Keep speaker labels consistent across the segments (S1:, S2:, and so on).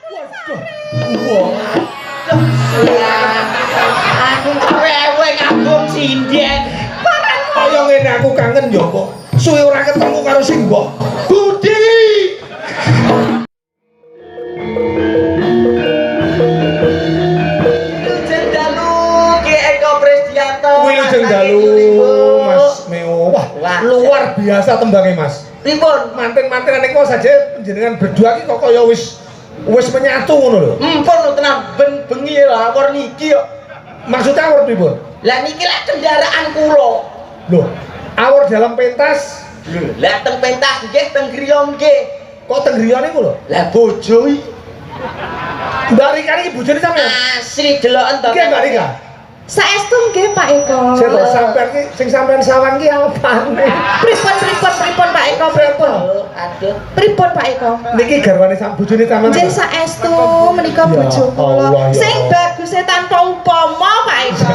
S1: Waduh. Wah.
S2: Aku rewe ngambung sinden.
S1: Kaya ngene aku kangen yo kok. Suwe ora ketemu karo sing mbok. Budi. Wilujeng dalu Mas Meo. Wah, luar biasa tembangnya Mas.
S2: Pripun?
S1: Manten-mantenan niku saja panjenengan berdua iki kok kaya wis menyatu ngono lho.
S2: Empun tenan bengi lah awor niki kok.
S1: Maksudnya awor pripun?
S2: Lah niki lek kendaraan kula.
S1: Lho, awor dalam pentas.
S2: Lah teng pentas nggih teng griya nggih.
S1: Kok teng griya niku lho?
S2: Lah bojo iki.
S1: Mbak Rika iki bojone sampean.
S2: Asli deloken to.
S1: Nggih Mbak Rika.
S3: Saestu nggih Pak Eko.
S1: Saya kok sampean ki sing sampean sawan ki apane?
S3: Pripun Pak Eko, pripun?
S2: Aduh.
S3: Pripun Pak Eko?
S1: Niki garwane bojone sampean.
S3: Nggih saestu menika
S1: Ya
S3: bojo
S1: Allah,
S3: kula.
S1: ya
S3: Sing
S1: Allah.
S3: baguse tanpa upama Pak Eko.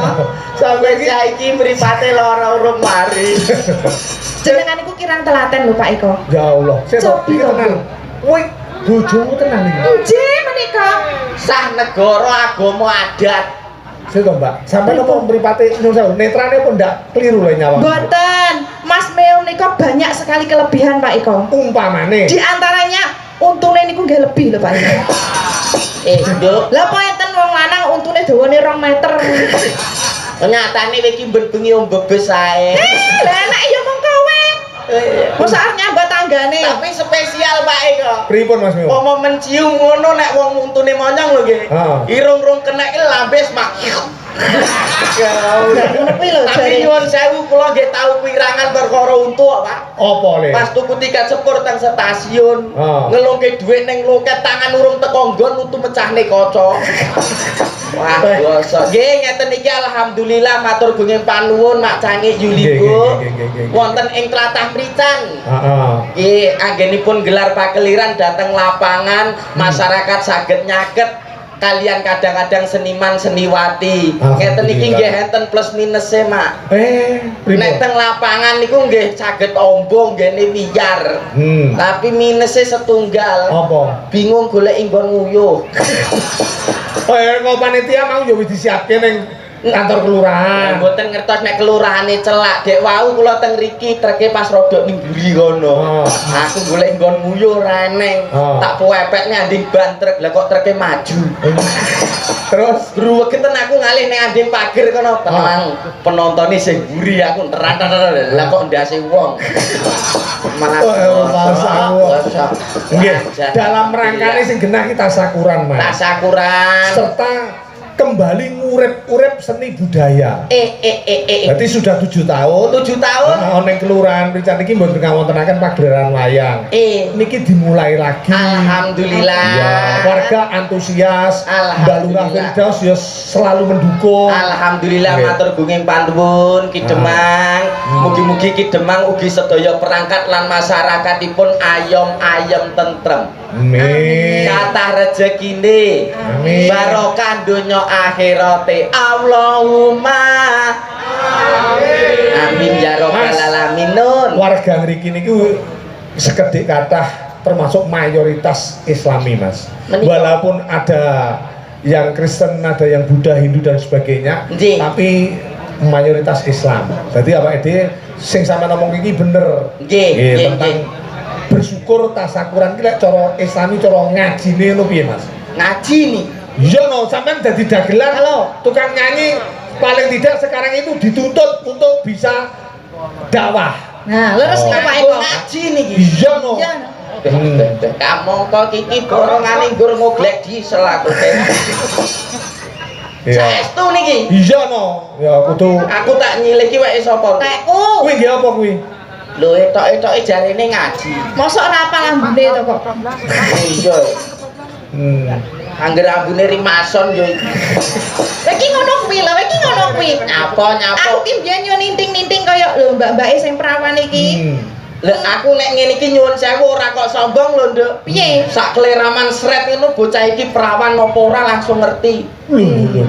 S1: Sampeyan iki
S2: Saiki mripate lara urung mari.
S3: Jenengan niku kirang telaten lho Pak Eko.
S1: ya Allah. Saya kok
S3: Cobi
S1: iki
S3: to,
S1: tenan. Woi, bojomu tenan iki.
S3: Nggih menika.
S2: Sah negara agama adat.
S1: Saya kok Mbak, sampean apa mripate nyuwun sewu, netrane pun ndak keliru lho nyawang.
S3: Mboten. Mas Meo nika banyak sekali kelebihan Pak Eko.
S1: Umpamane.
S3: Di antaranya untune niku nggih lebih lho Pak Eko.
S2: Nduk.
S3: Lah kok enten wong lanang untune dawane 2 meter.
S2: Nyatane iki ben bengi om bebes ae.
S3: Lah enak ya mong kowe. Mosok arep nyambat tanggane.
S2: Tapi spesial Pak Eko.
S1: Pripun Mas Meo?
S2: Pomo mencium ngono nek wong untune monyong lho nggih.
S1: Heeh.
S2: Irung-irung kena iki lambes mak.
S3: Lah ngono kuwi lho
S2: Tapi
S3: jare.
S2: nyuwun sewu kula nggih tau pirangan perkara untu kok, Pak.
S1: Apa le?
S2: Pas tuku tiket sepur teng stasiun,
S1: Oh.
S2: ngelungke dhuwit ning loket tangan urung teko nggon utu mecahne kaca. Wah, basa. Nggih ngeten iki alhamdulillah matur gunging panuwun Mak Cangik Yuli Bu.
S1: Nggih.
S2: Wonten ing tlatah Mrican.
S1: Heeh.
S2: Nggih, anggenipun gelar pakeliran dateng lapangan, masyarakat saged nyaket kalian kadang-kadang seniman seniwati. Ngeten iki nggih enten plus minusnya, Mak.
S1: Pripun?
S2: Nek teng lapangan niku nggih saged ombo nggene wiyar. Tapi minusnya setunggal.
S1: Apa?
S2: Bingung golek nggon nguyuh.
S1: Oh ya, kok panitia mau yo wis disiapke ning kantor kelurahan.
S2: Mboten ngertos nek kelurahane celak. Dek wau kula teng riki treke pas rodok ning mburi kono. Aku golek nggon nguyuh ora eneng. Tak puepekne anding ban truk. Lah kok treke maju.
S1: Terus
S2: Gruwegeten aku ngalih ning anding pager kono. Tenang, penontone sing mburi aku teran. Lah kok ndase wong. Malah
S1: nggih, dalam rangkane sing genah kita sakuran, Mas.
S2: tasakuran.
S1: Serta kembali ngurip-urip seni budaya. Berarti sudah 7 tahun.
S2: 7 tahun.
S1: Ono ning kelurahan Mrican iki mboten ngawontenaken pagelaran wayang. Niki dimulai lagi.
S2: Alhamdulillah.
S1: Ya, warga antusias. Mbak Lurah
S2: Alhamdulillah.
S1: Firdaus ya selalu mendukung.
S2: Alhamdulillah
S1: Nggih.
S2: matur gunging panuwun Ki Demang. Mugi-mugi Ki Demang ugi sedaya perangkat lan masyarakatipun ayom-ayom tentrem.
S1: Amin.
S2: Kathah rejekine.
S1: Amin.
S2: Barokah donya akhirate. Allahumma amin ya rabbal
S1: Mas.
S2: alamin. Nun.
S1: Warga ngriki niku sekedhik kathah termasuk mayoritas Islami, Mas.
S2: Menika.
S1: Walaupun ada yang Kristen, ada yang Buddha, Hindu dan sebagainya,
S2: Nggih.
S1: tapi mayoritas Islam. Jadi apa ide sing sampean ngomong iki bener.
S2: Nggih, nggih,
S1: Tentang bersyukur tasakuran ki lek cara Islami cara ngajine ngono piye, Mas?
S2: Ngaji nih.
S1: Iya no, sampean dadi dagelan.
S2: Halo.
S1: Tukang nyanyi paling tidak sekarang itu dituntut untuk bisa dakwah.
S3: Nah, leres niku Pak
S2: Aku
S3: Eko.
S2: ngaji nih.
S1: Iya no.
S3: Iya.
S2: Kamu kok kiki gorongane nggur ngoglek diesel aku.
S1: Iya.
S2: Saestu niki.
S1: Iya no. Ya kudu.
S2: Aku tak nyiliki wae sapa.
S3: Tekku.
S1: Kuwi nggih apa kuwi?
S2: Lho etok-etoke jarene ngaji.
S3: Mosok ora apal lambune to kok.
S2: Iya. Angger ambune rimason yo iki.
S3: Lah iki ngono kuwi lho, iki ngono kuwi.
S2: Nyapa.
S3: Aku ki mbiyen yo ninting-ninting kaya lho mbak-mbake sing perawan iki.
S2: Lah aku nek ngene iki nyuwun sewu ora kok sombong lho, Nduk.
S3: Piye?
S2: Sak kleraman sret ngono bocah iki perawan apa ora langsung ngerti.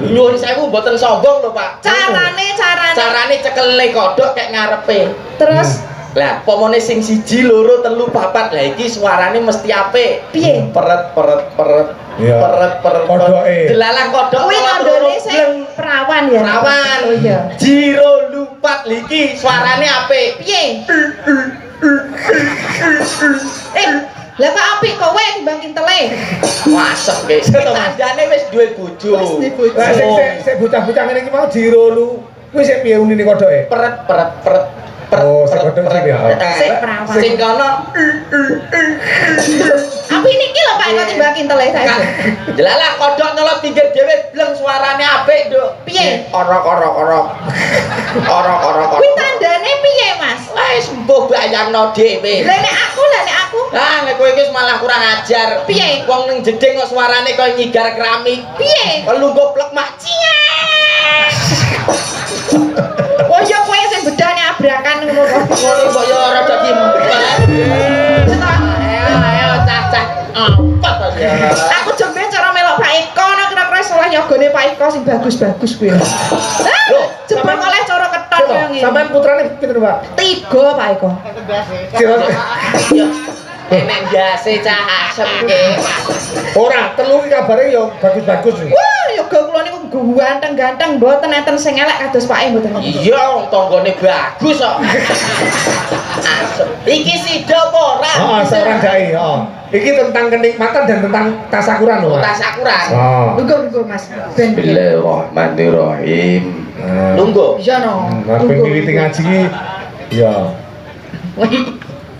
S2: Nyuwun sewu mboten sombong lho, Pak. Carane cekelne kodhok kek ngarepe.
S3: Terus
S2: Lah, pomone sing 1, 2, 3, 4 lah iki suarane mesti apik.
S3: Piye?
S2: Peret.
S1: Iya.
S2: Peret.
S1: Kodoke.
S2: Delalah kodok.
S3: Kuwi kandone sing perawan ya.
S2: Perawan.
S3: Oh iya.
S2: Jiro lupat liki suarane apik.
S3: Piye? Lah kok apik kowe timbang kintele.
S2: Wasep guys. Tandane wis duwe bojo.
S1: Lah sik bocah-bocah ngene iki mau jiro lu. Kuwi sik piye unine kodoke?
S2: Peret.
S1: Oh, sik kodok sik ya.
S3: Sik perawan.
S2: Sing kono
S3: Apik niki lho Pak kok timbang kintele saiki.
S2: jelalah kodok nyolot pinggir dhewe bleng suarane apik, Nduk.
S3: Piye?
S2: Orok.
S3: Kuwi tandane piye, Mas?
S2: Wis mbuh bayangno dhewe.
S3: Lah nek aku.
S2: Ah, nek kowe iki malah kurang ajar.
S3: Piye?
S2: Wong ning jeding kok suarane koyo nyigar keramik.
S3: Piye?
S2: Kok lungguh plek mak
S3: Oh ya kowe sing bedane abrakan ngono kok.
S2: ngono kok ya ora dadi mbet. Ayo cacah. Apa to ya?
S3: Aku jembe cara melok Pak Eko nek kira-kira salah nyogone Pak Eko sing bagus-bagus kuwi.
S2: Loh,
S3: jebul oleh cara keton koyo ngene.
S1: Sampeyan putrane pinten, Pak?
S3: 3 Pak Eko.
S2: Ya. Enek jase cah asem ke.
S1: Ora, telu iki kabare ya bagus-bagus.
S3: Wah, yoga kula niku ganteng-ganteng mboten enten sing elek kados Pak E mboten.
S2: Iya, wong tanggane bagus kok. Asem. Iki sida apa ora?
S1: Heeh, seorang dai, heeh. Iki tentang kenikmatan dan tentang tasakuran lho, Mas.
S2: Tasakuran.
S1: Oh.
S3: Lungguh Mas. Ben
S2: Bismillahirrahmanirrahim. Lungguh.
S3: Iya no.
S1: Mas ben wiwiti ngaji iki ya.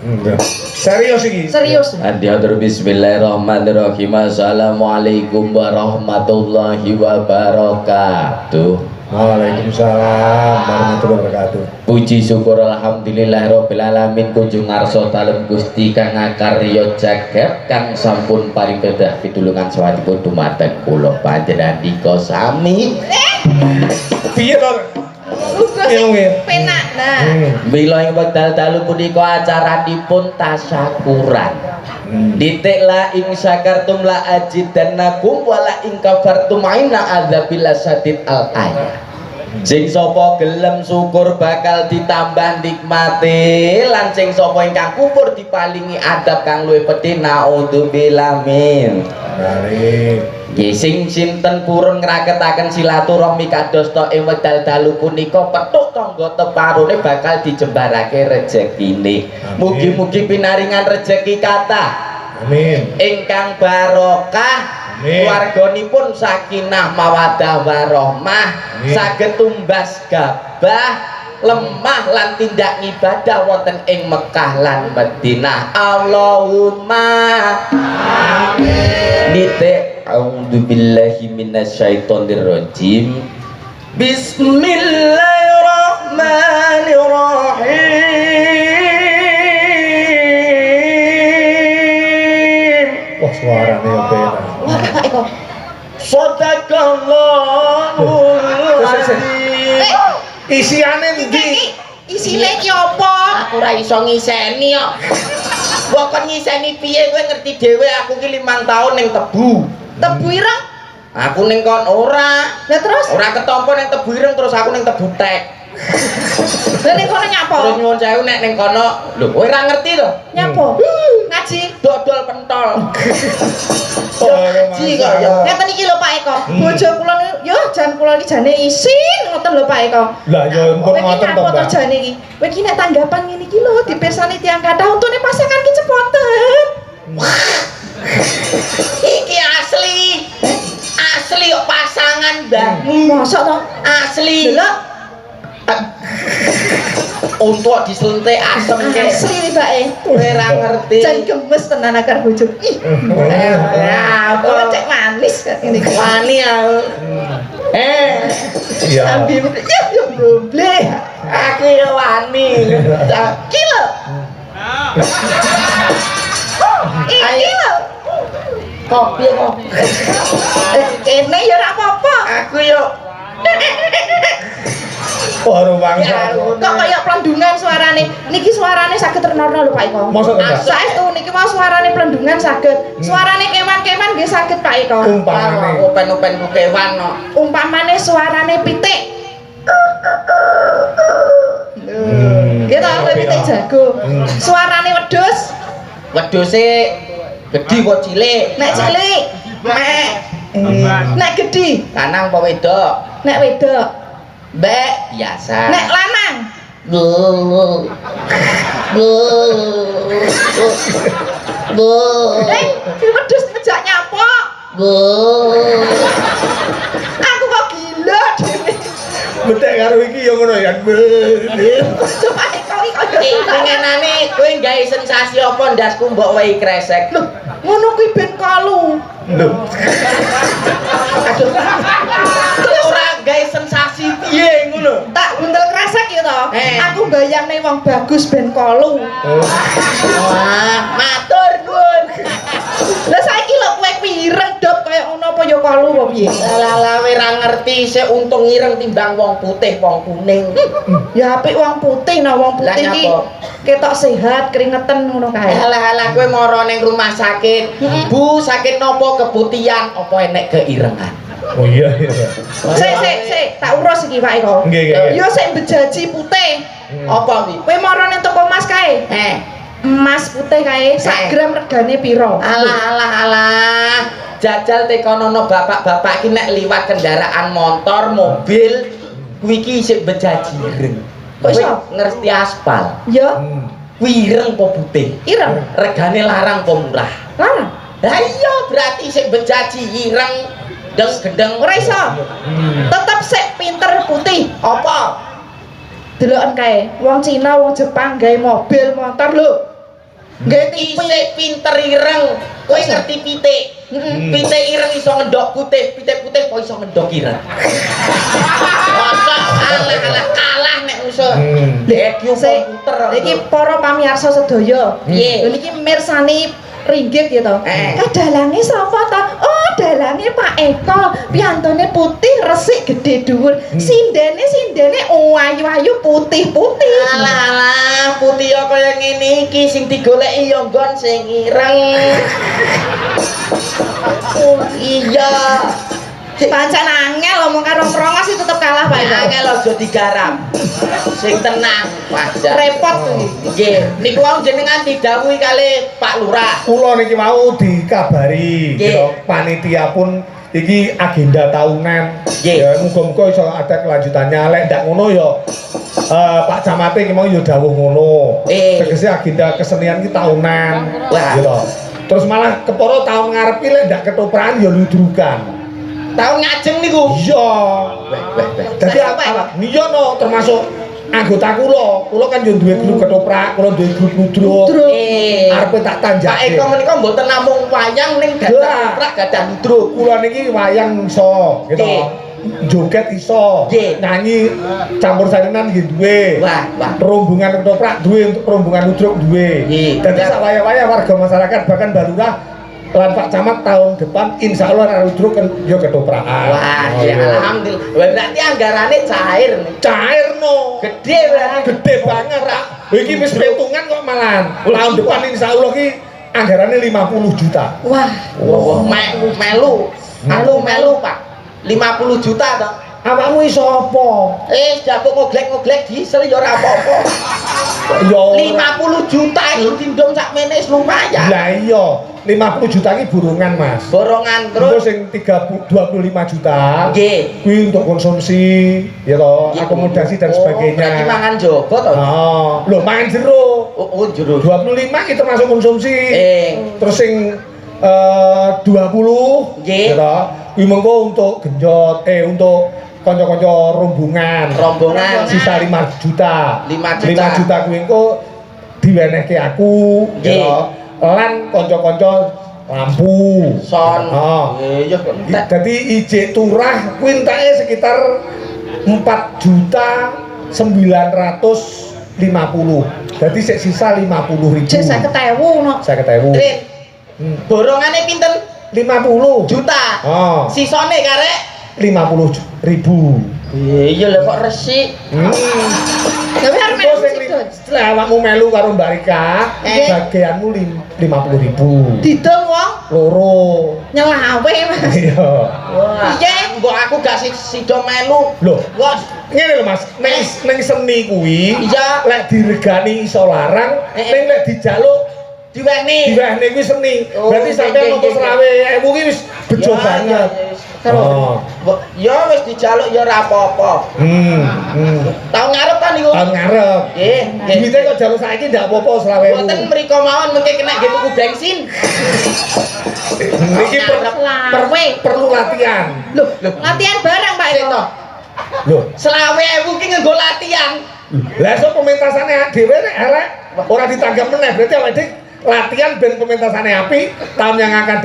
S1: Enggak. Serius iki.
S3: Serius.
S2: Adiatur bismillahirrahmanirrahim. Assalamualaikum warahmatullahi wabarakatuh.
S1: Waalaikumsalam warahmatullahi wabarakatuh.
S2: Puji syukur alhamdulillahirabbil alamin kunjung ngarsa dalem Gusti kang ngakarya jagat kang sampun paring kedah pitulungan sawatipun dumateng kula panjenengan sami.
S1: Piye to?
S3: Penak nah.
S2: Bila ing wekdal dalu punika acaranipun tasyakuran. Ditik la ing syakartum la ajidannakum wala ing kafartum inna adzabil sadid al ayat. Sing sapa gelem syukur bakal ditambah nikmate lan sing sapa ingkang kufur dipalingi adab kang luwih pedhe naudzubillah min. Nggih sing sinten purun ngraketaken silaturahmi kados ta ing wekdal dalu punika petuk tangga teparune bakal dijembarake rejekine. Mugi-mugi pinaringan rejeki kathah.
S1: Amin.
S2: Ingkang barokah. Keluarganipun sakinah mawaddah warahmah saged tumbas gabah lemah lan tindak ibadah wonten ing Mekah lan Madinah. Allahumma amin. Nite a'udzubillahi minasyaitonirrajim. Bismillahirrahmanirrahim.
S1: Wah, suarane ya penak.
S3: Wah, Pak Eko.
S2: Sadaqallahul azim.
S1: Isiane ndi?
S3: Isine ki apa?
S2: Aku ora iso ngiseni kok. Wong kon ngiseni piye kowe ngerti dhewe aku ki 5 tahun ning tebu.
S3: Tebu ireng.
S2: Aku ning kon ora.
S3: Lah terus?
S2: Ora ketompo ning tebu ireng terus aku ning tebu tek.
S3: Lah ning kono nyapa?
S2: Terus nyuwun sewu nek ning kono, lho kowe ora ngerti to?
S3: Nyapa? Ngaji.
S2: Dodol pentol.
S1: Ngaji
S2: kok ya.
S3: Ngeten iki lho Pak Eko. Bojo kula yo jan kula iki jane isin ngoten lho Pak Eko.
S1: Lah ya ampun ngoten to,
S3: Mbak.
S1: Mbak.
S3: Jane iki. Kowe iki nek tanggapan ngene iki lho dipirsani tiyang kathah untune pasangan ki cepoten.
S2: Iki asli. Asli kok pasangan mbahmu.
S3: Mosok to?
S2: Asli.
S3: Lho.
S2: Untuk diselentik asem ke.
S3: Asli nih Mbak E.
S2: Kowe ora ngerti.
S3: Jan gemes tenan akar bojo. Ih.
S2: Ya,
S3: Kok cek manis kan ini.
S2: wani aku.
S1: Iya.
S3: Ambil ya goble.
S2: Aku ya wani.
S3: Iki lho. Iki lho.
S2: Kopi kok.
S3: Kene ya ora apa-apa.
S2: Aku yo
S1: Baru bangsa.
S3: Kok kaya plendungan suarane. Niki suarane saged renorno lho Pak Eko.
S1: Mosok Mbak?
S3: Saestu niki mau suarane plendungan saged. Suarane kewan-kewan nggih saged Pak Eko.
S1: Umpamane.
S2: open-open ku kewan kok.
S3: Umpamane suarane pitik. Gitu apa pitik jago. Suarane wedhus.
S2: Wedhuse gedhi kok cilik.
S3: Nek cilik. Nek gedhi
S2: lanang apa wedok?
S3: nek wedok
S2: Mbek biasa.
S3: nek lanang wedhus ngejak nyapok aku kok gila dhewe
S1: Betek karo iki ya ngono ya.
S3: coba kau
S2: Pengenane kowe gawe sensasi apa ndasku mbok wehi kresek.
S3: lho ngono kuwi ben kalu
S1: Lho.
S2: Aduh. Ora gawe sensasi piye ngono.
S3: tak bundel kresek ya to aku bayangne wong bagus ben kalu
S2: Wah, matur nuwun.
S3: lah saiki lho kowe ireng dop kaya ngono apa ya kalu apa piye
S2: Lala ora ngerti sik untung ireng timbang wong putih wong kuning.
S3: ya apik wong putih nah wong
S2: Lah
S3: putih iki
S2: nyapa?
S3: ketok sehat keringetan ngono kae
S2: Alah kowe mara ning rumah sakit. Bu, sakit nopo keputihan apa enek keirengan?
S1: Oh iya iya.
S3: Sik, tak urus iki Pak Eko.
S1: Nggih nggih.
S3: Yo sik bejaji putih.
S2: Apa kuwi?
S3: Kowe mara ning toko emas kae. Emas putih kae sak gram regane piro?
S2: Alah. Jajal tekonono bapak-bapak iki nek liwat kendaraan motor, mobil, kuwi iki isih bejaji ireng.
S3: Kok iso?
S2: Ngerti aspal.
S3: Ya,
S2: Kuwi ireng apa putih?
S3: ireng.
S2: Regane larang apa murah?
S3: Larang.
S2: Lah iya berarti sik bejaji ireng gendeng.
S3: Ora iso. Tetep sik pinter putih.
S2: Apa?
S3: Deloken kae, wong Cina, wong Jepang gawe mobil, motor lho. Gawe tipe
S2: Isik pinter ireng. Kowe ngerti pitik? Pitik ireng iso ngendok putih, pitik putih kok iso ngendok ireng. Masa alah kalah nek musuh. Lek komputer.
S3: Iki para pamirsa sedaya.
S2: Piye?
S3: Lho niki mirsani ringgit ya to. Dalange sapa to? Oh, dalange Pak Eko. Piantone putih, resik, gedhe dhuwur. Sindene ayu-ayu putih-putih.
S2: Alah, putih ya kaya ngene iki sing digoleki ya nggon sing ireng. Oh iya.
S3: Pancen angel ngomong karo prongos iki tetep kalah Pak Eko.
S2: Angel aja digarap. Sing tenang, wajar.
S3: Repot kuwi.
S2: Nggih, niku wau jenengan didhawuhi kali Pak Lurah.
S1: Kula niki mau dikabari
S2: Nggih.
S1: gitu, panitia pun iki agenda tahunan.
S2: Nggih.
S1: Ya muga-muga iso ada kelanjutannya. Lek ndak ngono ya Pak Camate iki mau ya dawuh ngono. Tegese agenda kesenian iki tahunan.
S2: Wah.
S1: Gitu. Terus malah keporo tahun ngarep iki lek ndak ketoprakan ya ludrukan.
S2: Tahun ngajeng niku.
S1: Iya.
S2: Weh.
S1: Dadi apa? Iya no termasuk anggota kula kan yo duwe grup ketoprak, kula duwe grup ludruk. Arepe tak
S2: Pak
S1: tanjake.
S2: Eko menika mboten namung wayang ning gadah prak gadah ludruk.
S1: Kula niki wayang iso, gitu. Joget iso,
S2: Nggih.
S1: nyanyi campur sarinan nggih duwe.
S2: Wah.
S1: Rombongan ketoprak duwe, untuk rombongan ludruk duwe.
S2: Nggih.
S1: Dadi sak waya-waya warga masyarakat bahkan Balurah lan Pak Camat tahun depan insya Allah arek ludruk kan yo ketoprakan.
S2: Wah,
S1: Oh,
S2: ya
S1: iya.
S2: alhamdulillah. Wah, berarti anggarane cair nih.
S1: Cair no.
S2: Gede berarti.
S1: Gede banget, Pak. Iki wis petungan kok malahan. Tahun depan insya Allah ki anggarannya 50 juta.
S3: Wah,
S2: Wah, melu. Aku melu, Pak. 50 juta toh.
S1: Awakmu iso apa?
S2: Dapuk ngoglek-ngoglek diesel ya ora apa-apa.
S1: Yo
S2: 50 juta iki dindong sakmene wis lumayan.
S1: lah iya, 50 juta iki burungan, Mas.
S2: Borongan
S1: Terus
S2: terus.
S1: sing 25 juta.
S2: Nggih.
S1: Kuwi untuk konsumsi, ya toh, akomodasi dan sebagainya.
S2: Berarti mangan jogo toh.
S1: Oh, lho mangan jero.
S2: Oh, jero.
S1: 25 itu termasuk konsumsi. Terus sing 20
S2: Nggih.
S1: ya toh. Kuwi mengko untuk genjot, untuk kanca-kanca rombongan. Sisa 5 juta.
S2: 5
S1: 5 juta kuwi engko diwenehke aku, ya
S2: Nggih.
S1: toh. Lan kanca-kanca lampu.
S2: Son.
S1: Oh.
S2: Iya kok entek.
S1: Jadi ijek turah kuwi entake sekitar 4 juta 950. Jadi sik sisa 50.000.
S3: jek 50.000 no.
S1: 50.000.
S2: Trin. Borongane pinten?
S1: 50
S2: Juta.
S1: Oh,
S2: Sisone karek
S1: 50.000.
S2: iya lho kok resik.
S3: Tapi arep
S1: Terus sing setelah awakmu melu karo Mbak Rika, bagianmu 50.000.
S3: didol wong
S1: Loro.
S3: nyelawe Mas.
S1: Iya.
S2: Wah.
S3: Iya.
S2: Mbok aku gak sido melu.
S1: Loh,
S2: Wah,
S1: ngene lho Mas, ning seni kuwi
S2: Iya.
S1: lek diregani iso larang, ning lek dijaluk Diwehne kuwi seni.
S2: Oh,
S1: Berarti sampeyan
S2: nggih,
S1: ngomong
S2: nggih.
S1: selawe ewu ki wis bejo banget. Oh.
S2: Ya wis dijaluk ya ora apa-apa. Tahun ngarep kan niku.
S1: Tahun ngarep.
S2: Nggih, nggih.
S1: Duite kok jaluk saiki ndak apa-apa selawe.
S2: Mboten mriko mawon mengke kena nggih tuku bensin.
S1: Iki perlu latihan.
S3: Loh, latihan bareng Pak Eko.
S1: Loh,
S2: Selawe ewu ki nganggo latihan.
S1: lah so pementasane dhewe nek elek ora ditanggap meneh berarti awake latihan ben pementasane apik tahun yang akan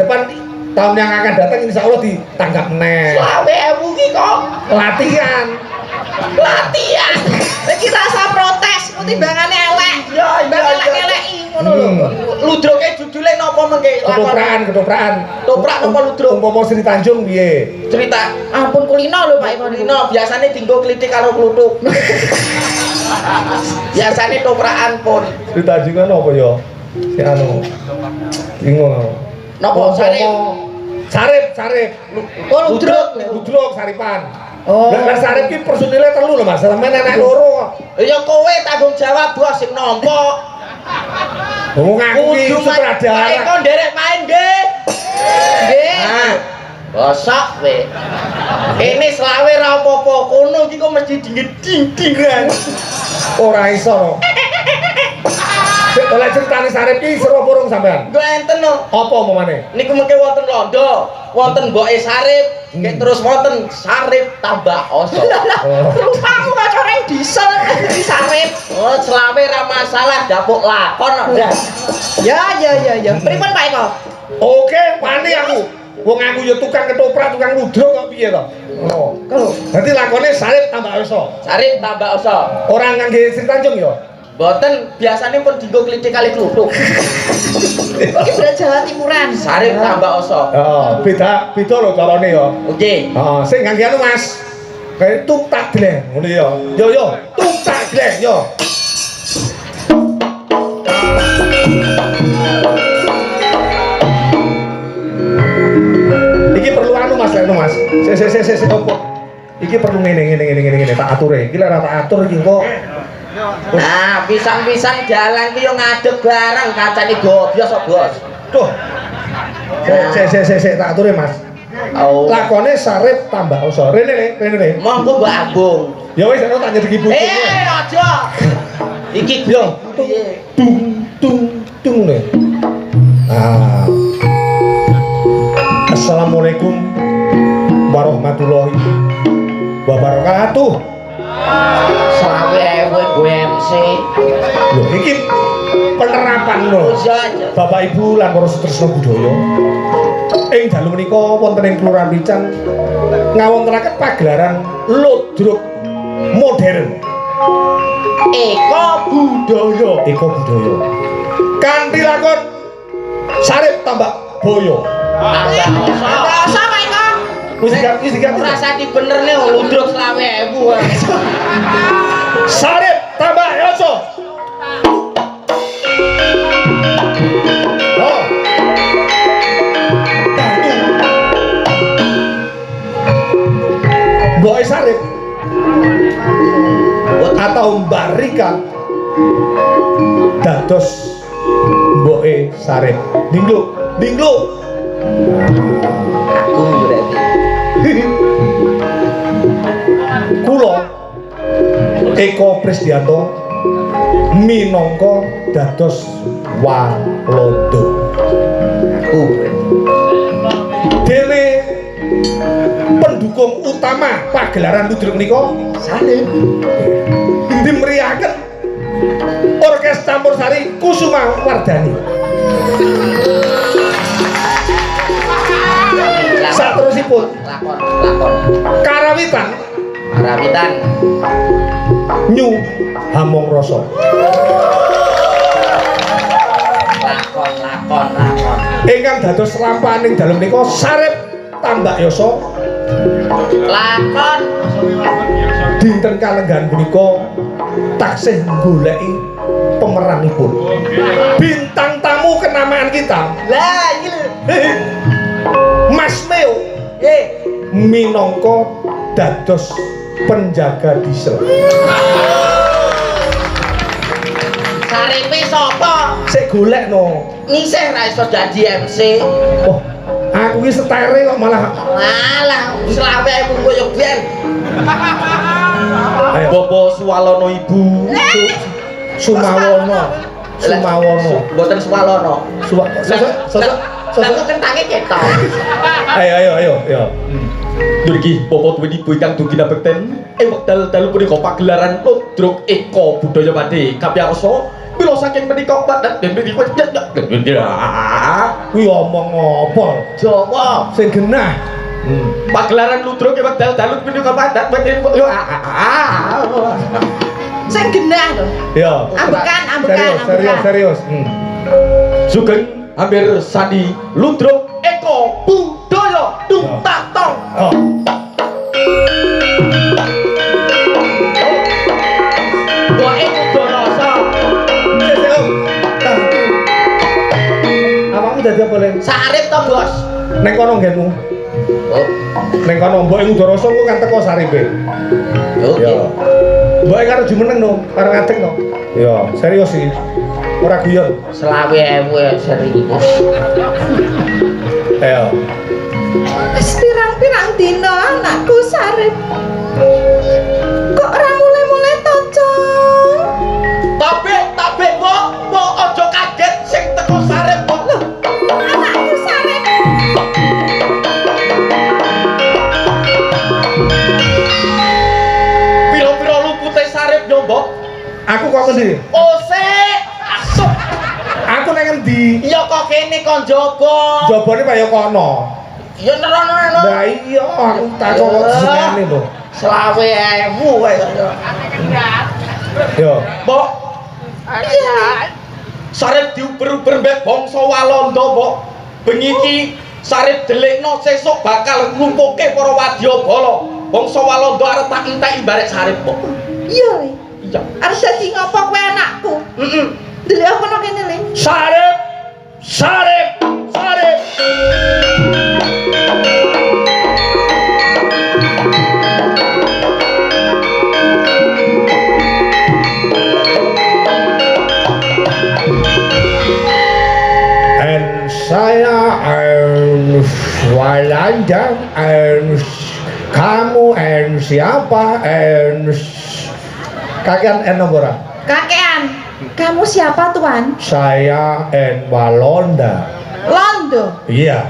S1: datang insyaallah ditanggap meneh.
S2: Selawe ewu ki kok
S1: Latihan.
S3: Iki rasa protes, timbangane elek.
S2: Ya, iya, iya.
S3: Elek-eleki ngono lho.
S2: Ludruke judule napa mengke?
S1: Ketoprak.
S2: Toprak napa ludruk?
S1: Umpama Sri Tanjung piye?
S2: Cerita.
S3: Ampun kulino lho Pak Eko niku.
S2: Kulino biasane dienggo klitik karo kluthuk. Biasane toprakan pun.
S1: Sri Tanjung kan apa ya? Si anu. Bingung aku.
S2: Napa sarip?
S1: Sarip.
S3: Oh,
S1: Ludruk saripan.
S3: Oh.
S1: Lah sarip ki personile telu lho Mas, sampeyan enek loro kok.
S2: Ya kowe tanggung jawab bos sing nampa.
S1: Ngomong aku ki
S2: Kudu
S1: sutradara.
S2: Eko nderek main nggih.
S3: Nggih.
S2: Nah, bosok kowe. Kene selawe ra apa-apa, kono iki kok mesti dingeding-dingan.
S1: Ora iso no. Sik oleh critane sarip ki seru burung sampean.
S2: Nggo enten no.
S1: Apa omongane?
S2: Niku mengke wonten londo, wonten mboke sarip, nggih terus wonten sarip tambah oso.
S3: Rupamu kok coreng diesel disarip.
S2: Oh, selawe ra masalah dapuk lakon kok.
S3: Ya. Pripun Pak Eko?
S1: Oke, wani aku. Wong aku ya tukang ketoprak, tukang ludruk kok piye to? Oh.
S3: Kalau
S1: Dadi lakone sarip tambah iso.
S2: Sarip tambah oso.
S1: Ora ngangge Sri Tanjung ya?
S2: Boten biasane pun dienggo klitik kali kluthuk.
S3: iki berat Jawa Timuran.
S2: Sarip tambah oso.
S1: Heeh, beda lho carane ya.
S2: Oke.
S1: Heeh, sing ngangge anu Mas. Kayak tuk tak gleng ngono ya. Yo, tuk tak gleng yo. Iki perlu anu Mas, Mas. Sik opo. Iki perlu ngene tak ature. Iki lek ora tak atur iki kok.
S2: Nah, pisang-pisang jalan ki yo ngadeg barang kancane gobyos kok, Bos.
S1: Duh. Sik tak ature Mas.
S2: Oh.
S1: Lakone sarip tambah uso. Rene.
S2: Monggo Mbak Agung.
S1: Ya wis ana tak nyedeki buku.
S2: Aja. Iki
S1: Yo,
S2: piye?
S1: tung ne. Ah. Assalamualaikum warahmatullahi wabarakatuh.
S2: Selawe gue MC.
S1: Loh, iki penerapan lho.
S2: Aja.
S1: Bapak Ibu lan para sutresna budaya. Ing dalu menika wonten ing Kelurahan Pican ngawontenaken pagelaran ludruk modern.
S2: Eko
S1: budaya. Kanthi lakon sarip tambah boyo.
S2: tambah oso.
S3: Rasa Pak Eko.
S1: Wis diganti.
S2: Rasane bener nih ludruk 20.000.
S1: Sarip tambah oso. Oh. Mbok Sarip atau Mbak Rika dados Mboke Sarip. Dinglu.
S2: Aku berarti.
S1: Kula Eko Prisdianto minangka dados Walondo.
S2: Aku
S1: Dene pendukung utama pagelaran ludruk menika
S2: Sarip.
S1: dimeriahkan Orkes Campursari Kusuma Wardani. Saterusipun
S2: Lakon.
S1: Karawitan Nyu Hamong Rasa.
S2: Lakon.
S1: Ingkang dados lampahaning dalem menika Sarip tambah yasa.
S2: Lakon.
S1: Dinten kalenggahan punika taksih goleki pemeranipun. Bintang tamu kenamaan kita
S2: Lah iki lho.
S1: Mas Meo minangka dados penjaga diesel.
S2: Saripe sapa?
S1: Sik golek no.
S2: Ngisih ra iso dadi MC.
S1: Oh, aku iki setere kok malah.
S2: Alah, selawe aku koyo ben.
S1: Ayo.
S2: Bapak Suwalono Ibu.
S1: Sumawono. Sumawono.
S2: Mboten Suwalono.
S1: Sosok
S2: kentange ketok.
S1: Ayo.
S2: Durgi Bapak duwe ibu ingkang dugi bekten. Wekdal dalu punika pagelaran Ludruk Eko Budaya Pati kapiyarsa mila saking menika padat den menika
S1: kuwi omong apa?
S2: Jawa
S1: Sing genah.
S2: pagelaran Ludruk wekdal dalu punika padat bekten
S3: Sing genah to.
S1: Ya.
S3: Ambekan.
S1: Serius.
S2: Sugeng hampir sandi Ludruk Eko Budaya Tuntatong.
S1: Oh.
S2: Boe kudu rasa.
S1: Awakmu dadi apa, Leng?
S2: Sarip to, Bos.
S1: Ning kono nggenmu.
S2: Oh,
S1: Ning kono mbok iku Udara Rasa ku kan teko saripe.
S2: oke.
S1: Ya. Mbok karo jumeneng no, karo ngadeg no. Ya, serius sih. Ora guyon.
S2: Selawe ewe serius.
S1: Ayo.
S3: Wis pirang-pirang dina anakku sarip. Kok ora mulai-mulai to, Cong?
S2: Tapi, Mbok aja kaget sing teko sarip, Mbok.
S3: Loh, anakku sarip.
S2: Piro-piro lupute sarip yo, Mbok?
S1: Aku kok ngendi?
S2: Sik. Asup.
S1: Aku nang ngendi?
S2: Ya kok kene kon jaba.
S1: Jabane kaya kono.
S2: Ya nerono.
S1: Lah iya, aku takok kok jenenge lho.
S2: Selawe ewu wae.
S1: Yo.
S2: Mbok. Sarip diuber-uber mbek bangsa Walanda, Mbok. Bengi iki sarip delikno sesuk bakal nglumpuhke para wadyabala. Bangsa Walanda arep tak enteki barek sarip, Mbok.
S3: Iya, Le.
S2: Iya.
S3: Arep dadi ngopo kowe anakku?
S2: Heeh.
S3: Ndelik apa nang kene, Le?
S2: Sarip.
S1: And saya Walanda and kamu and siapa and kakean N ora?
S3: Kakean. Kamu siapa, Tuan?
S1: Saya and Walanda.
S3: Londo.
S1: Iya.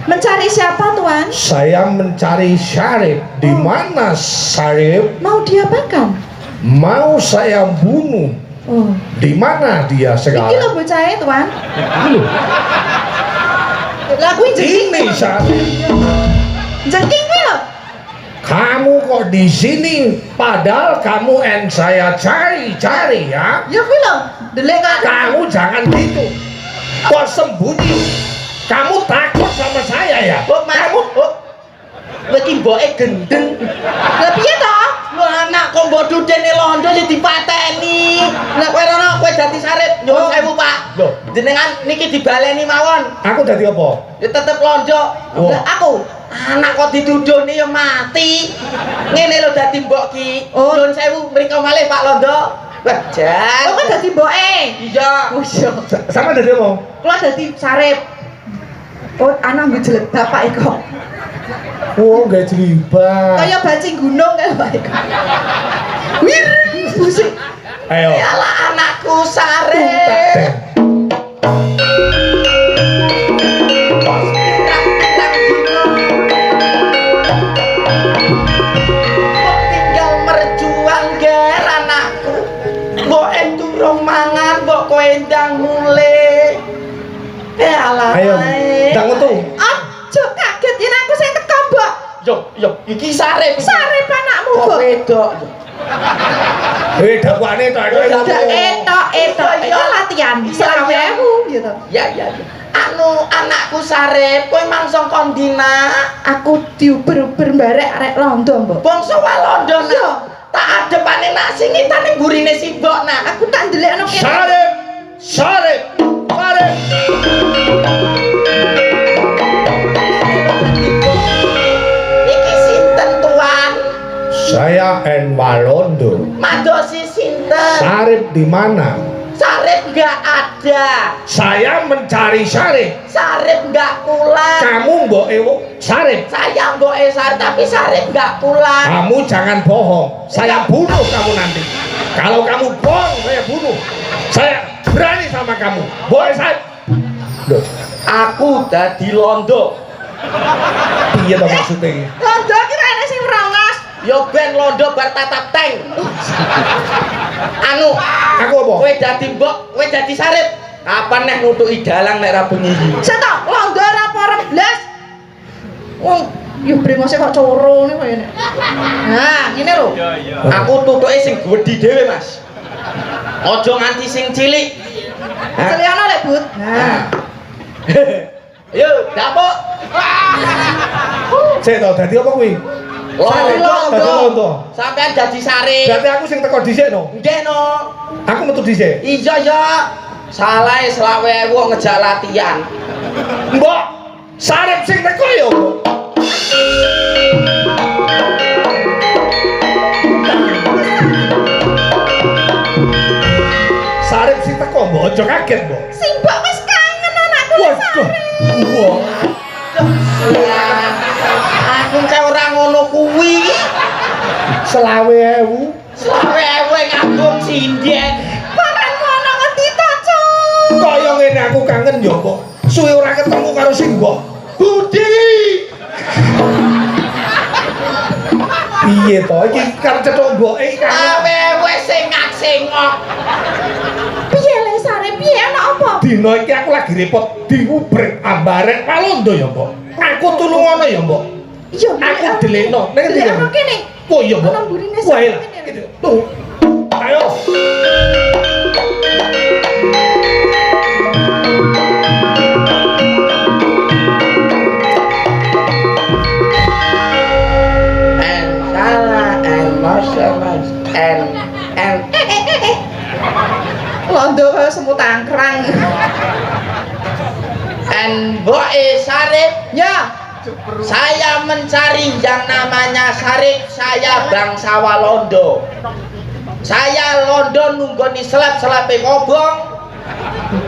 S3: Mencari siapa, Tuan?
S1: Saya mencari Syarif. Di mana Syarif?
S3: Mau diapakan?
S1: Mau saya bunuh.
S3: Oh.
S1: Di mana dia
S3: Iki lho
S1: sekarang?
S3: bocahe, Tuan.
S1: Loh,
S3: Lah kuwi jengking.
S1: ini Syarif.
S3: Jengking kuwi lho.
S1: Kamu kok di sini? Padahal kamu and saya cari ya.
S3: Ya kuwi lho. Ndelik kan.
S1: Kamu jangan gitu. Kok sembunyi? Kamu takut sama saya ya?
S2: Kamu iki mboke gendeng.
S3: Lah piye to?
S2: Lho anak kok mbok dudene londo sing dipateni. Nek kowe rono kowe dadi sarip nyuwun sewu, Pak.
S1: Loh.
S2: Jenengan niki dibaleni mawon.
S1: Aku dadi apa?
S2: Ya tetep londo.
S1: Oh.
S3: Lah aku.
S2: Anak kok dituduhne ya mati. Ngene lho dadi mbok ki.
S3: Oh.
S2: Nyuwun sewu mriko malih Pak Londo. Wah, jan.
S3: Oh, kok dadi mboke?
S2: Iya.
S3: Oh, iya.
S1: Sama dadi apa?
S3: Kula dadi sarip. Oh, anak nggo jelek bapak iku.
S1: Oh, gak jelibat.
S3: Kaya bacing gunung kan Pak iku. Wir, musik.
S1: Ayo.
S2: Yalah anakku sarip. Mangan mbok kowe ndang mulih. Alah.
S1: Ayo, ndang metu.
S3: Aja kaget yen aku sing teko, Mbok.
S2: Yo, iki sarip.
S3: Sarip anakmu,
S2: Kok
S3: Mbok.
S2: wedok.
S1: Dakwane tok
S3: Etok. Iki latihan. Selawe ewu gitu.
S2: Ya. Anu anakku sarip, kowe mangsa kondina.
S3: Aku diuber-uber barek arek Londo, Mbok.
S2: Bangsa Walanda
S3: Iya.
S2: nak. Tak adepane nak singitan ning burine simbok nak.
S3: Aku tak ndelikno kene.
S1: Syarif.
S2: Iki sinten tuan?
S1: Saya and Walondo.
S2: Madosi sinten?
S1: Syarif di mana?
S2: Sarip nggak ada.
S1: Saya mencari Sarip.
S2: Sarip nggak pulang.
S1: Kamu mbok Sarip.
S2: Saya mbok Sarip tapi Sarip nggak pulang.
S1: Kamu jangan bohong. Saya bunuh kamu nanti. Kalau kamu bohong, saya bunuh. Saya berani sama kamu. Mbok Sarip. Loh,
S2: Aku dadi londo.
S1: piye to maksudnya?
S3: Londo kira ana sing rongos.
S2: Yo ben londo bar tatap tank. Anu,
S1: Aku apa?
S2: kowe dadi mbok, kowe dadi Sarip. Kapan nek nutuki dalang nek ra bengi iki?
S3: Seto, londo ora parem blas. Wong yo brengose kok coro ne kaya. Nah, ngene lho.
S2: Aku tutuke sing gedhi dhewe, Mas. Aja nganti sing cilik.
S3: Seliono lek, Bud. Nah.
S2: Yo, dapuk.
S1: Sik to, dadi apa kuwi? Dadi londo.
S2: Sampean dadi Sarip.
S1: Berarti aku sing teko dhisik no.
S2: Nggih no.
S1: Aku metu dhisik.
S2: Iya ya. Salah 20.000 ngejak latihan.
S1: Mbok, Sarip sing teko yo. Sarip sing teko, mbok aja kaget, mbok.
S3: Sing mbok wis kangen anakku
S1: Waduh. Wah.
S2: Aku cek ora ngono kuwi.
S1: 20.000.
S2: 20.000 ngagum sinden.
S3: Paran ngono ngendi to, Cuk?
S1: Kaya ngene aku kangen yo, mbok. Suwe ora ketemu karo sing mbok. Budi. Piye to? Iki karo cethuk mboke iki kangen.
S2: Awewe sengak-sengok.
S3: Piye le Sarip? Piye ana apa?
S1: Dino iki aku lagi repot diubrek ambarek palondo ya, mbok. Aku tulung ngono ya, mbok.
S3: Iya,
S1: Aku delekno. Nek ndi?
S3: Delekno kene.
S1: Oh iya, mbok.
S3: Ana mburine
S1: Wah,
S3: Sarip
S1: iya.
S3: kene.
S1: Tuh. Ayo.
S2: And salah and masalah and
S3: Londo kaya semut angkrang.
S2: and boe Sarip.
S3: Ya,
S2: Saya mencari yang namanya Sarip. Saya bangsawan Londo. Saya Londo nunggoni selap-selape kobong.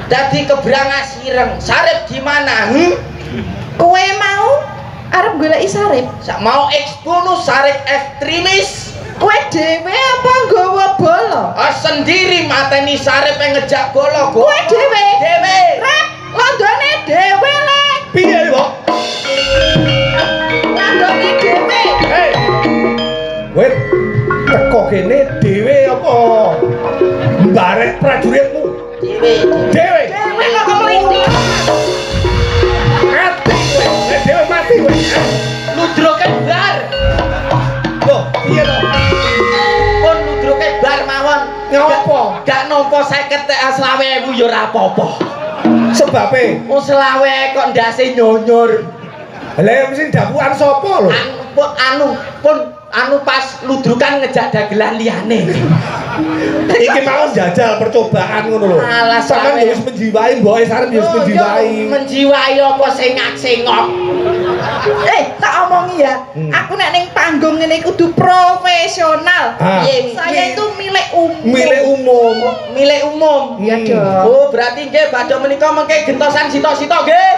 S2: Dadi kebrangas ireng. Sarip di mana?
S3: kowe mau arep goleki Sarip?
S2: Sak mau eksponus Sarip ekstremis.
S3: Kowe dhewe apa nggawa bola?
S2: Sendiri mateni Sarip yang ngejak bola.
S3: Kowe dhewe.
S2: Dhewe.
S3: Rep, londone dhewe lek.
S1: Piye, mbok?
S3: Londone dhewe.
S1: Hei. Wait. Teko kene dhewe apa? Mbarek prajuritmu.
S2: Dhewe.
S1: Dhewe.
S3: Dhewe kok kelinci.
S1: Mati kowe. Nek dhewe mati kowe.
S2: Ludroke bar.
S1: Loh, piye to?
S2: Pun ludroke bar mawon.
S1: Ngopo?
S2: Gak nampa 50 20.000 ya ora apa-apa.
S1: Sebabe.
S2: Wong 20 kok ndase nyonyor.
S1: Lah mesti dapukan sapa lho?
S2: Anu pas ludrukan ngejak dagelan liyane.
S1: Iki mau jajal percobaan ngono lho.
S2: Alah,
S1: Sampeyan
S2: sampe.
S1: ya wis menjiwai mboke Sarip ya wis menjiwai.
S2: Menjiwai apa sengak-sengok.
S3: Tak omongi ya. Aku nek ning panggung ngene kudu profesional.
S1: Ah.
S3: Saya itu milik umum.
S1: Milik umum.
S2: Milik umum.
S3: Iya dong.
S2: Oh, berarti nggih badhe menika mengke gentosan sitok-sitok nggih.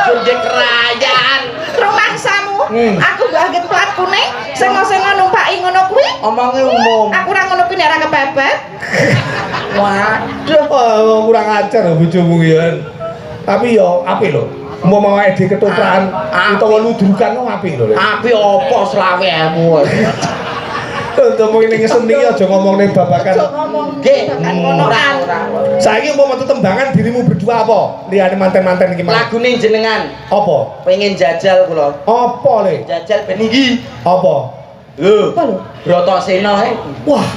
S2: Oh, nggih kerajaan.
S3: Rumangsamu, aku banget plat kuning, sengo-sengo numpaki ngono kuwi.
S2: Omonge umum.
S3: Aku ora ngono kuwi nek ora kepepet.
S2: Waduh.
S1: Wah, kurang ajar bojomu ya. Tapi yo apik lho. Mau awake dhewe ketoprak utawa ludrukan kok apik lho.
S2: Api apa 20.000.
S1: Untuk mung ning seni aja ngomongne babakan.
S3: Aja ngomong
S2: Nggih,
S3: kan ngonoan.
S2: ora.
S1: Saiki mau metu tembangan dirimu berdua apa? Liyane manten-manten iki mau.
S2: Lagune jenengan
S1: Apa?
S2: pengen jajal kula.
S1: Apa le?
S2: Jajal ben iki.
S1: Apa?
S2: Lho,
S3: Apa lho?
S2: Bratasena
S1: Wah.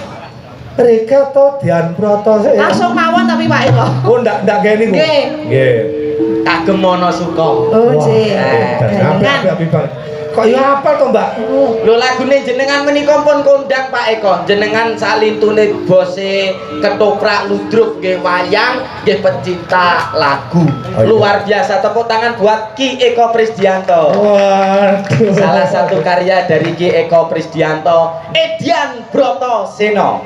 S1: Mereka to Dian Bratasena.
S3: Langsung mawon tapi Pak Eko.
S1: Oh ndak geni ku.
S3: Nggih.
S1: Nggih.
S2: kagem ana suka.
S3: Oh, jih.
S1: Apik banget. Kok ya apa to, Mbak?
S2: Lho lagune jenengan menika pun kondang Pak Eko. Jenengan salintune bose ketoprak ludruk nggih wayang nggih pecinta lagu.
S1: Oh, iya.
S2: Luar biasa, tepuk tangan buat Ki Eko Prisdianto.
S1: Waduh.
S2: Salah satu karya dari Ki Eko Prisdianto, Edian Bratasena.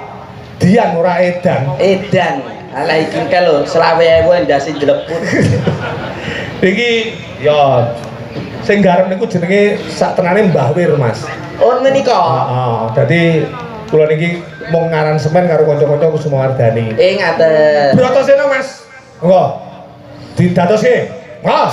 S1: Dian ora edan.
S2: Edan. Ala iki lho 20.000 ndase jleput.
S1: Iki ya sing garem niku jenenge saktenane Mbah Wir, Mas.
S2: Oh menika.
S1: Heeh. Dadi kula niki mung ngaransemen karo kanca-kanca Kusumawardhani.
S2: Ngaten.
S1: Brotosena, Mas. Monggo. Didatoske. Monggo.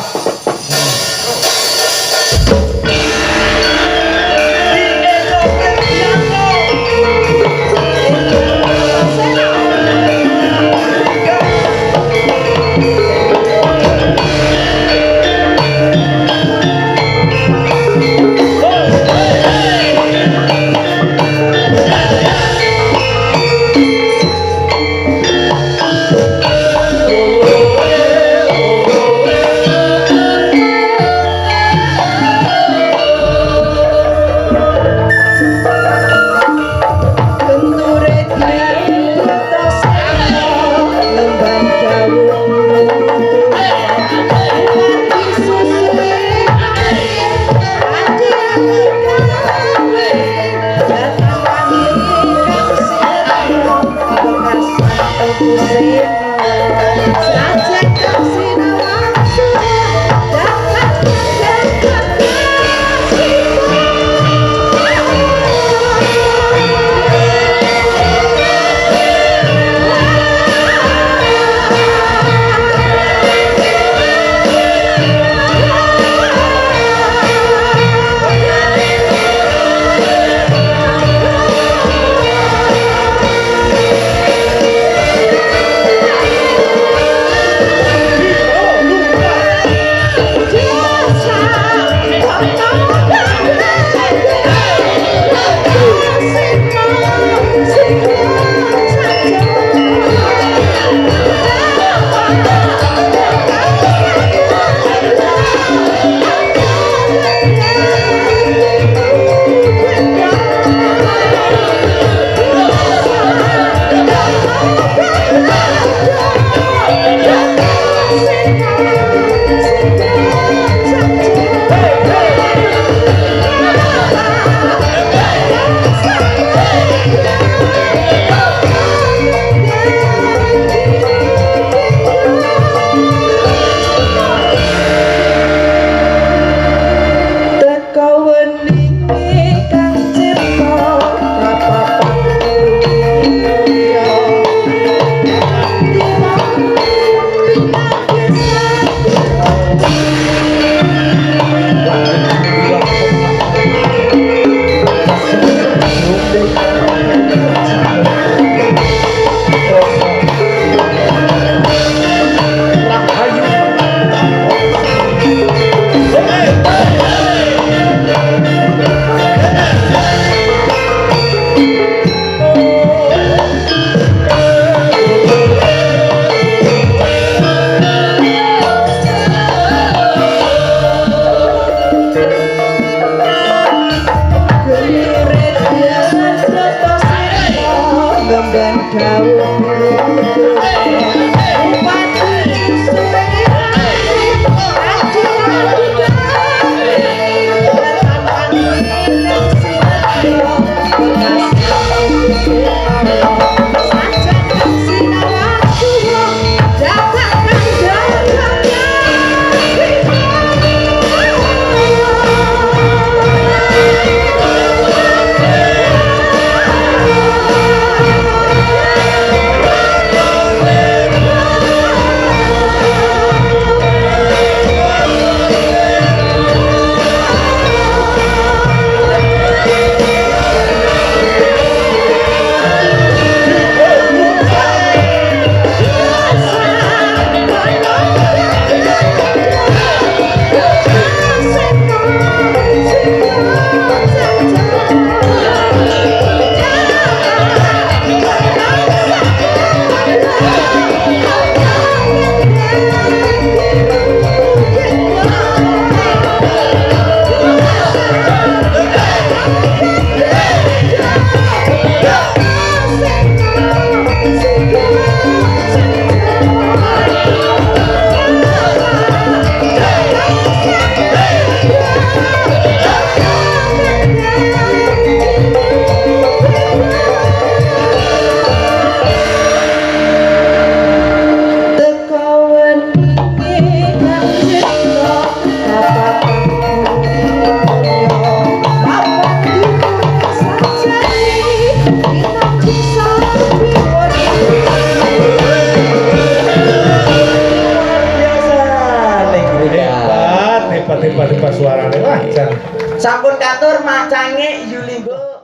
S1: Hebat suaranya. Wah, jan.
S2: Sampun katur macange Yulimbo.